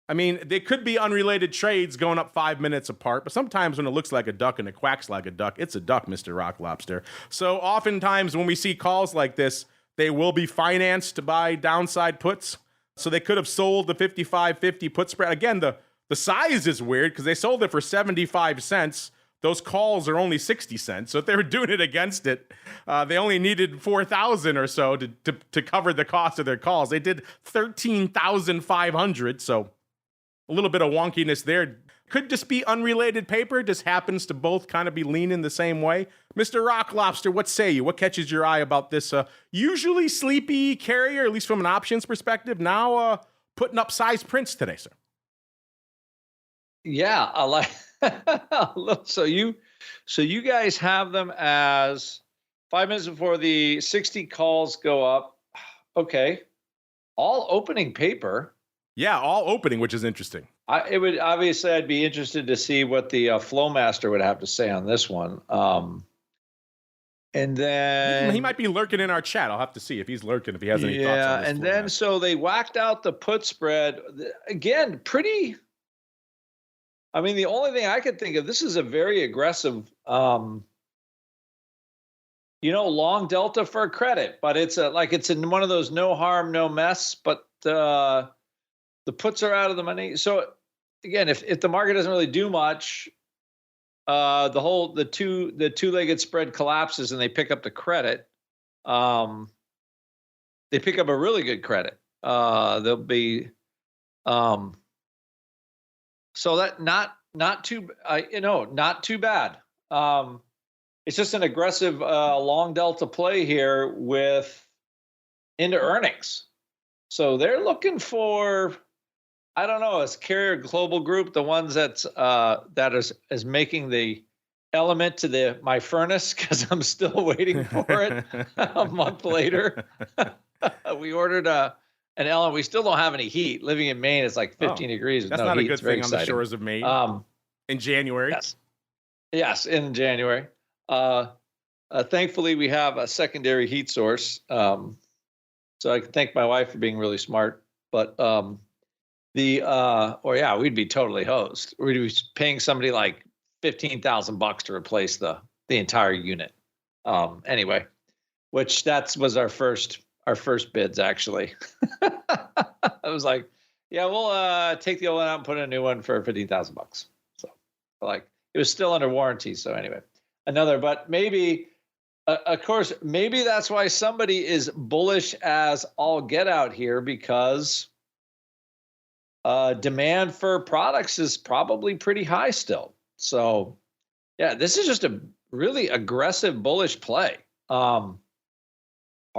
I mean, they could be unrelated trades going up 5 minutes apart, but sometimes when it looks like a duck and it quacks like a duck, it's a duck, Mr. Rock Lobster. So oftentimes when we see calls like this, they will be financed by downside puts. So they could have sold the 55.50 put spread. Again, the size is weird because they sold it for 75 cents. Those calls are only 60 cents. So if they were doing it against it, they only needed 4,000 or so to cover the cost of their calls. They did 13,500. So a little bit of wonkiness there. Could just be unrelated paper, just happens to both kind of be leaning the same way. Mr. Rock Lobster, what say you? What catches your eye about this usually sleepy Carrier, at least from an options perspective, now putting up size prints today, sir? Yeah, I like. So you guys have them as 5 minutes before the 60 calls go up. Okay, all opening paper. Yeah, all opening, which is interesting. I'd be interested to see what the Flowmaster would have to say on this one. And then he might be lurking in our chat. I'll have to see if he's lurking, if he has any thoughts on this. And then so they whacked out the put spread again. Pretty. I mean, the only thing I could think of, this is a very aggressive, long delta for credit, but it's in one of those no harm, no mess, but the puts are out of the money. So again, if the market doesn't really do much, the two-legged spread collapses and they pick up the credit. They pick up a really good credit. They'll be, so that not too bad. It's just an aggressive long delta play here with into earnings. So they're looking for, I don't know, is Carrier Global Group the ones that is making the element to my furnace, because I'm still waiting for it a month later. We ordered an element. We still don't have any heat. Living in Maine, it's like 15 degrees. That's not a good thing on the shores of Maine in January. Yes, in January. Thankfully, we have a secondary heat source. So I can thank my wife for being really smart. But we'd be totally hosed. We'd be paying somebody like $15,000 to replace the entire unit. Anyway, which was our first bids actually. I was like, yeah, we'll take the old one out and put in a new one for $15,000. So it was still under warranty. So anyway, but maybe. Of course, maybe that's why somebody is bullish as all get out here, because demand for products is probably pretty high still. So, yeah, this is just a really aggressive bullish play. Hard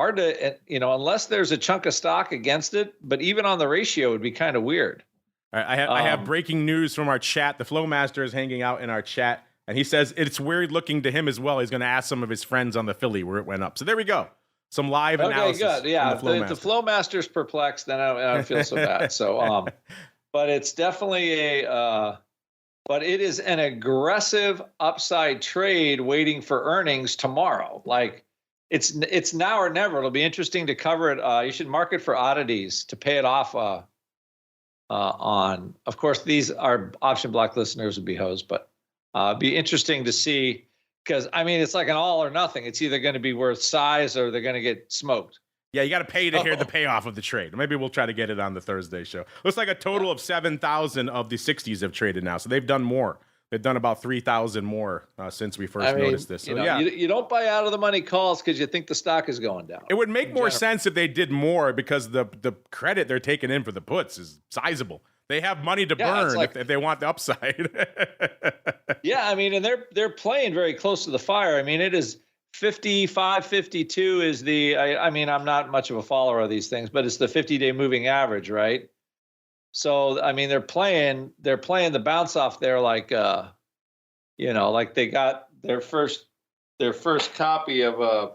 hard to, unless there's a chunk of stock against it. But even on the ratio, it would be kind of weird. All right, I have breaking news from our chat. The Flow Master is hanging out in our chat, and he says it's weird looking to him as well. He's going to ask some of his friends on the Philly where it went up. So there we go. Some live analysis. Okay, good. Yeah, if the Flow Master's perplexed, then I don't feel so bad. So, but it's definitely but it is an aggressive upside trade waiting for earnings tomorrow. Like it's now or never. It'll be interesting to cover it. You should mark it for oddities to pay it off on. Of course, these are option block listeners would be hosed, but be interesting to see. Because, I mean, it's like an all or nothing. It's either going to be worth size or they're going to get smoked. Yeah, you got to pay to hear the payoff of the trade. Maybe we'll try to get it on the Thursday show. Looks like a total of 7,000 of the 60s have traded now. So they've done more. They've done about 3,000 more since we first noticed this. So, you don't buy out of the money calls because you think the stock is going down. It would make more sense if they did more because the credit they're taking in for the puts is sizable. They have money to burn if they want the upside. Yeah, I mean, and they're playing very close to the fire. I mean, it is 55, 52 is the. I mean, I'm not much of a follower of these things, but it's the 50-day moving average, right? So, I mean, they're playing the bounce off there like, like they got their first copy of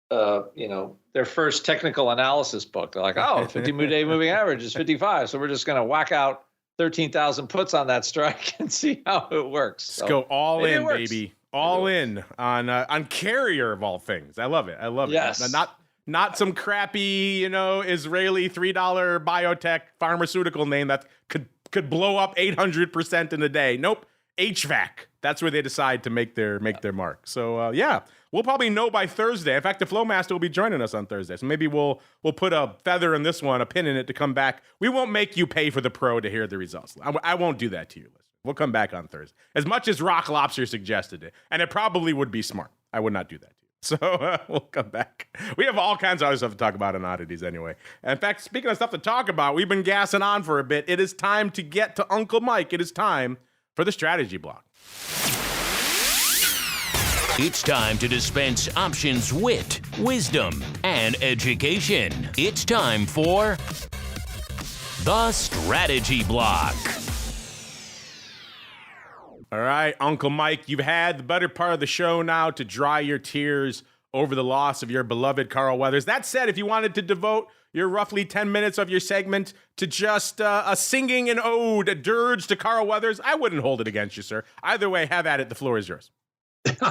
their first technical analysis book. They're like, 50-day moving average is 55. So we're just going to whack out 13,000 puts on that strike and see how it works. Let's go all in, baby. All in on Carrier of all things. I love it. Yes. Not some crappy, Israeli $3 biotech pharmaceutical name that could blow up 800% in a day. Nope. HVAC. That's where they decide to make their mark. So we'll probably know by Thursday. In fact, the Flow Master will be joining us on Thursday. So maybe we'll put a feather in this one, a pin in it to come back. We won't make you pay for the pro to hear the results. I won't do that to you, listeners. We'll come back on Thursday. As much as Rock Lobster suggested it, and it probably would be smart. I would not do that to you. So we'll come back. We have all kinds of other stuff to talk about on oddities anyway. In fact, speaking of stuff to talk about, we've been gassing on for a bit. It is time to get to Uncle Mike. It is time for the strategy block. It's time to dispense options, wit, wisdom, and education. It's time for the strategy block. All right, Uncle Mike, you've had the better part of the show now to dry your tears over the loss of your beloved Carl Weathers. That said, if you wanted to devote your roughly 10 minutes of your segment to just a singing an ode, a dirge to Carl Weathers, I wouldn't hold it against you, sir. Either way, have at it. The floor is yours.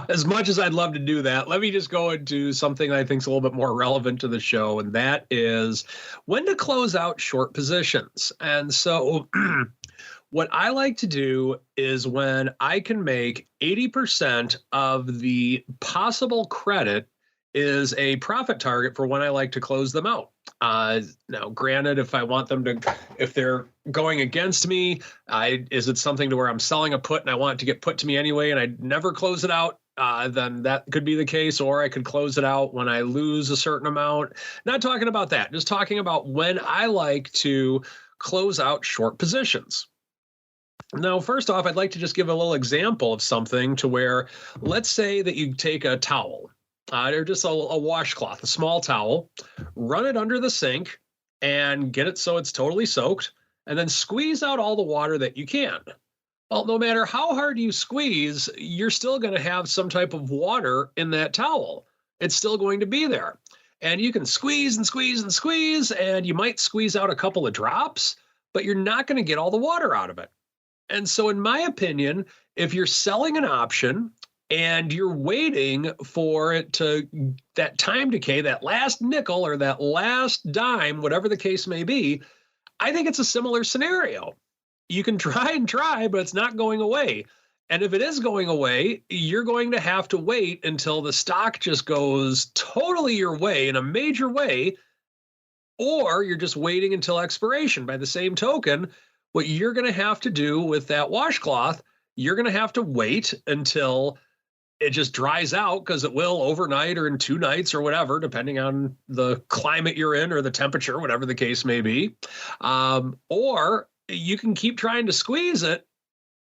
As much as I'd love to do that, let me just go into something I think is a little bit more relevant to the show, and that is when to close out short positions. And so what I like to do is when I can make 80% of the possible credit is a profit target for when I like to close them out. Now, granted, if I want them to, if they're going against me, is it something to where I'm selling a put and I want it to get put to me anyway and I never close it out? Then that could be the case, or I could close it out when I lose a certain amount. Not talking about that, just talking about when I like to close out short positions. Now, first off, I'd like to just give a little example of something to where, let's say that you take a towel, or just a washcloth, a small towel, run it under the sink and get it so it's totally soaked, and then squeeze out all the water that you can. Well, no matter how hard you squeeze, you're still going to have some type of water in that towel. It's still going to be there. And you can squeeze and squeeze and squeeze, and you might squeeze out a couple of drops, but you're not going to get all the water out of it. And so in my opinion, if you're selling an option and you're waiting for it to, that time decay, that last nickel or that last dime, whatever the case may be, I think it's a similar scenario. You can try and try, but it's not going away. And if it is going away, you're going to have to wait until the stock just goes totally your way in a major way, or you're just waiting until expiration. By the same token, what you're going to have to do with that washcloth, you're going to have to wait until it just dries out, because it will overnight or in 2 nights or whatever, depending on the climate you're in or the temperature, whatever the case may be. Or you can keep trying to squeeze it.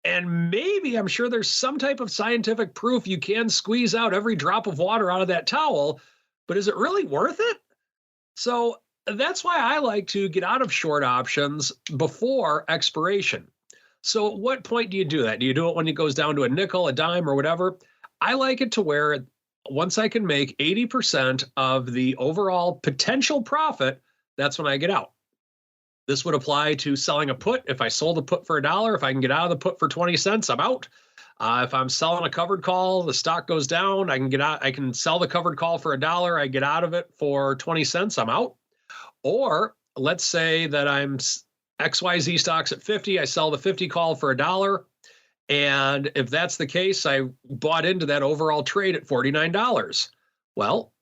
And maybe, I'm sure there's some type of scientific proof you can squeeze out every drop of water out of that towel, but is it really worth it? So that's why I like to get out of short options before expiration. So at what point do you do that? Do you do it when it goes down to a nickel, a dime, or whatever? I like it to where once I can make 80% of the overall potential profit, that's when I get out. This would apply to selling a put. If I sold a put for $1, if I can get out of the put for 20 cents, I'm out. If I'm selling a covered call, the stock goes down, I can get out. I can sell the covered call for $1. I get out of it for 20 cents, I'm out. Or let's say that I'm XYZ stocks at 50, I sell the 50 call for $1. And if that's the case, I bought into that overall trade at $49. Well,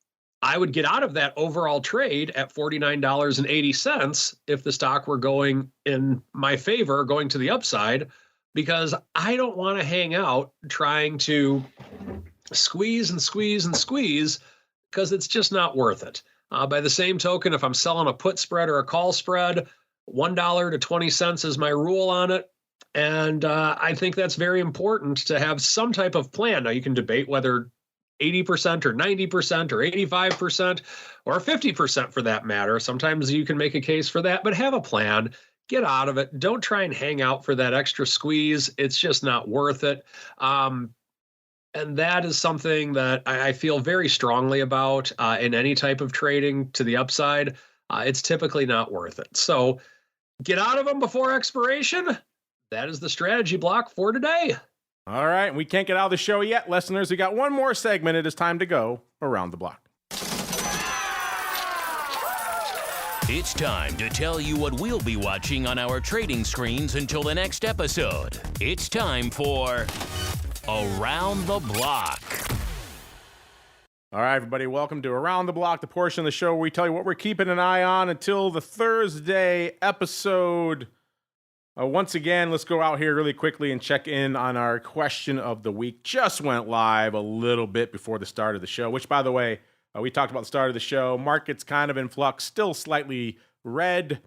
I would get out of that overall trade at $49.80 if the stock were going in my favor, going to the upside, because I don't want to hang out trying to squeeze and squeeze and squeeze, because it's just not worth it. By the same token, if I'm selling a put spread or a call spread, $1 to 20 cents is my rule on it. And I think that's very important to have some type of plan. Now, you can debate whether 80% or 90% or 85% or 50% for that matter. Sometimes you can make a case for that, but have a plan. Get out of it. Don't try and hang out for that extra squeeze. It's just not worth it. And that is something that I feel very strongly about in any type of trading to the upside. It's typically not worth it. So get out of them before expiration. That is the strategy block for today. All right. We can't get out of the show yet, listeners. We got one more segment. It is time to go around the block. It's time to tell you what we'll be watching on our trading screens until the next episode. It's time for Around the Block. All right, everybody, welcome to Around the Block, the portion of the show where we tell you what we're keeping an eye on until the Thursday episode. Once again, let's go out here really quickly and check in on our question of the week. Just went live a little bit before the start of the show, which, by the way, we talked about the start of the show. Market's kind of in flux, still slightly red,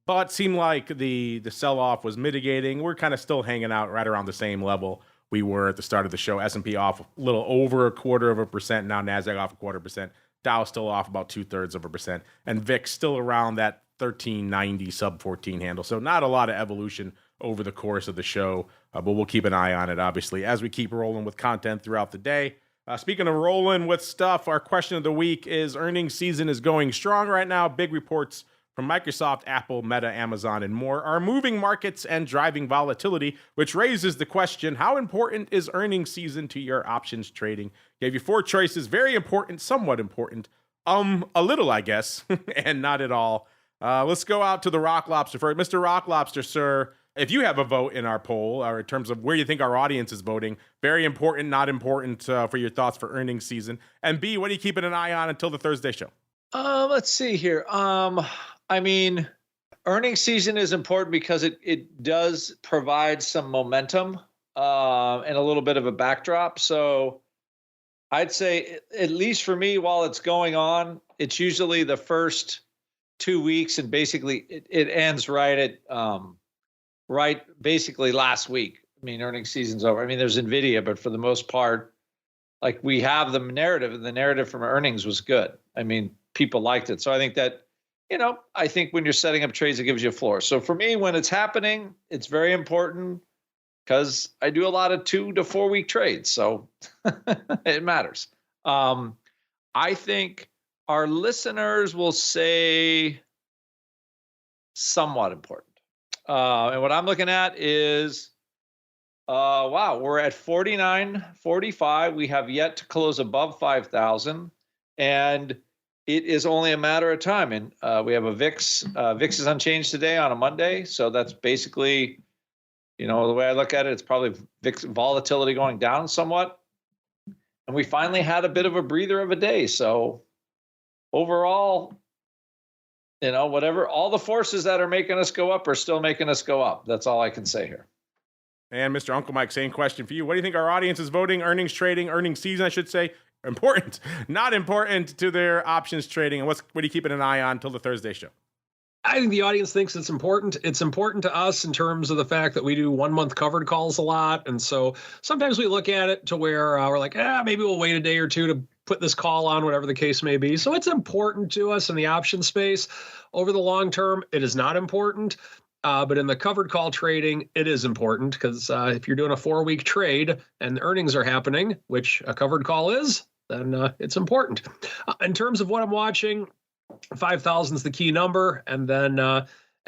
but seemed like the sell-off was mitigating. We're kind of still hanging out right around the same level we were at the start of the show. S&P off a little over 0.25%. Now NASDAQ off 0.25%. Dow still off about 0.2%. And VIX still around that 1390 sub 14 handle. So not a lot of evolution over the course of the show, but we'll keep an eye on it, obviously, as we keep rolling with content throughout the day. Speaking of rolling with stuff, our question of the week is earnings season is going strong right now. Big reports from Microsoft, Apple, Meta, Amazon, and more are moving markets and driving volatility, which raises the question, how important is earnings season to your options trading? Gave you 4 choices. Very important, somewhat important, a little, I guess, and not at all. Let's go out to the Rock Lobster first. Mr. Rock Lobster, sir, if you have a vote in our poll, or in terms of where you think our audience is voting, very important, not important for your thoughts for earnings season. And B, what are you keeping an eye on until the Thursday show? Let's see here. I mean, earnings season is important because it does provide some momentum and a little bit of a backdrop. So I'd say, at least for me, while it's going on, it's usually the first 2 weeks, and basically it ends right at basically last week. I mean, earnings season's over. I mean, there's NVIDIA, but for the most part, like, we have the narrative, and the narrative from earnings was good. I mean, people liked it. So I think that, I think when you're setting up trades, it gives you a floor. So for me, when it's happening, it's very important because I do a lot of 2 to 4 week trades. So it matters. I think our listeners will say somewhat important. And what I'm looking at is, wow, we're at 49.45. We have yet to close above 5,000. And it is only a matter of time. And we have a VIX. VIX is unchanged today on a Monday. So that's basically, the way I look at it, it's probably VIX volatility going down somewhat. And we finally had a bit of a breather of a day. So overall, whatever, all the forces that are making us go up are still making us go up. That's all I can say here. And Mr. Uncle Mike, same question for you. What do you think our audience is voting? Earnings trading, earnings season, I should say. Important, not important to their options trading. And what are you keeping an eye on until the Thursday show? I think the audience thinks it's important. It's important to us in terms of the fact that we do 1 month covered calls a lot. And so sometimes we look at it to where we're like, maybe we'll wait a day or two to put this call on, whatever the case may be. So it's important to us in the option space. Over the long term, it is not important. But in the covered call trading, it is important because if you're doing a 4-week trade and the earnings are happening, which a covered call is, then it's important. In terms of what I'm watching, 5,000 is the key number, and then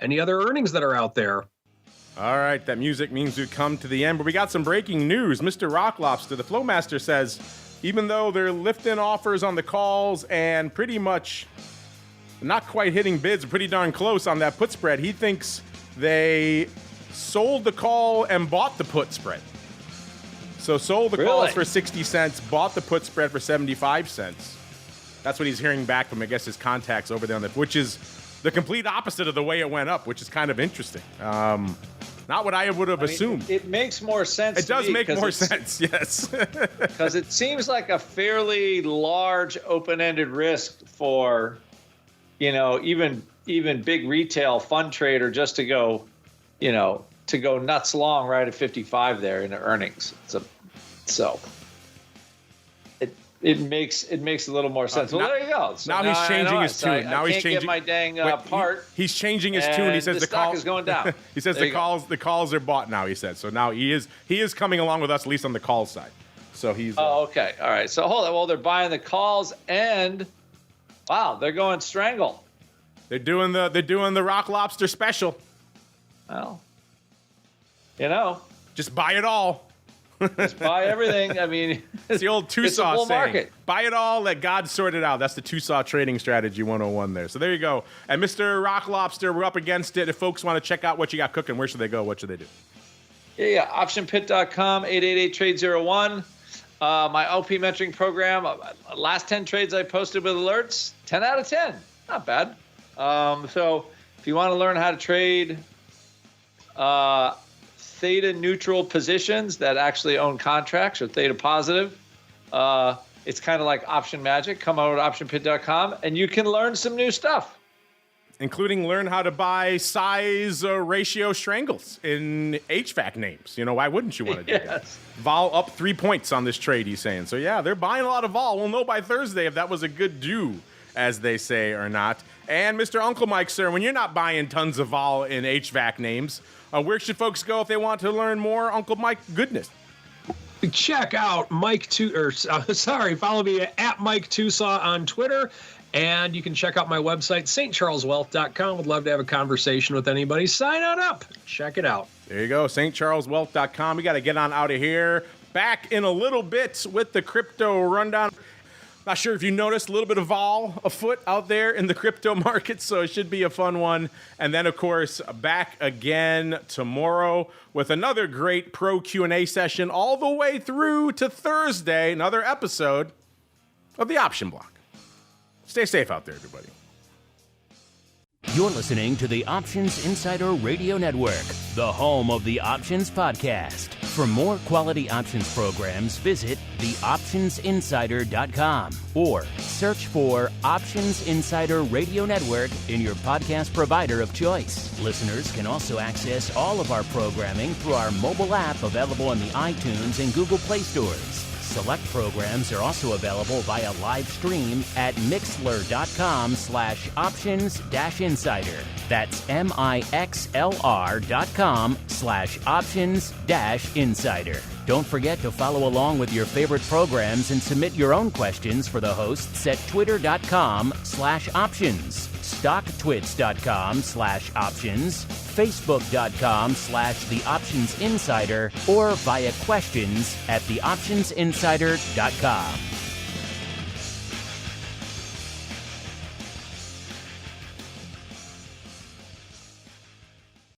any other earnings that are out there. All right, that music means we've come to the end, but we got some breaking news. Mr. Rock Lobster, the Flowmaster, says even though they're lifting offers on the calls and pretty much not quite hitting bids, pretty darn close on that put spread, he thinks they sold the call and bought the put spread. So sold the calls for 60 cents, bought the put spread for 75 cents. That's what he's hearing back from, I guess, his contacts over there on the, which is the complete opposite of the way it went up, which is kind of interesting. Not what I would have assumed. It makes more sense. It does make more sense, yes. Because it seems like a fairly large open-ended risk for, even big retail fund trader just to go, to go nuts long right at 55 there in the earnings. So it makes a little more sense. Well, there you go. So now he's changing his tune. Now he's changing. Get my dang part. He's changing his tune. He says the stock call is going down. He says the calls are bought now. He said so. Now he is coming along with us, at least on the call side. So he's. Oh, okay. All right. So hold on. Well, they're buying the calls and wow, they're going strangle. They're doing the Rock Lobster special. Well, just buy it all. Just buy everything. I mean, it's the old TOSAW saying. Market. Buy it all, let God sort it out. That's the TOSAW trading strategy 101 there. So there you go. And Mr. Rock Lobster, we're up against it. If folks want to check out what you got cooking, where should they go? What should they do? Yeah, optionpit.com, 888-TRADE-01. My OP mentoring program, last 10 trades I posted with alerts, 10 out of 10. Not bad. So if you want to learn how to trade theta neutral positions that actually own contracts or theta positive, it's kind of like option magic. Come over to optionpit.com and you can learn some new stuff. Including learn how to buy size ratio strangles in HVAC names. Why wouldn't you want to do that? Vol up 3 points on this trade, he's saying. So yeah, they're buying a lot of vol. We'll know by Thursday if that was a good do, as they say, or not. And Mr. Uncle Mike, sir, when you're not buying tons of vol in HVAC names, where should folks go if they want to learn more Uncle Mike goodness? Check out follow me at Mike TOSAW on Twitter. And you can check out my website, stcharleswealth.com. Would love to have a conversation with anybody. Sign on up. Check it out. There you go, stcharleswealth.com. We got to get on out of here. Back in a little bit with the crypto rundown. Not sure if you noticed a little bit of vol afoot out there in the crypto market, so it should be a fun one. And then, of course, back again tomorrow with another great pro Q&A session all the way through to Thursday, another episode of the Option Block. Stay safe out there, everybody. You're listening to the Options Insider Radio Network, the home of the Options Podcast. For more quality options programs, visit theoptionsinsider.com or search for Options Insider Radio Network in your podcast provider of choice. Listeners can also access all of our programming through our mobile app available in the iTunes and Google Play stores. Select programs are also available via live stream at mixlr.com/options-insider. That's mixlr.com/options-insider. Don't forget to follow along with your favorite programs and submit your own questions for the hosts at twitter.com/options, stocktwits.com/options, facebook.com/theoptionsinsider, or via questions at theoptionsinsider.com.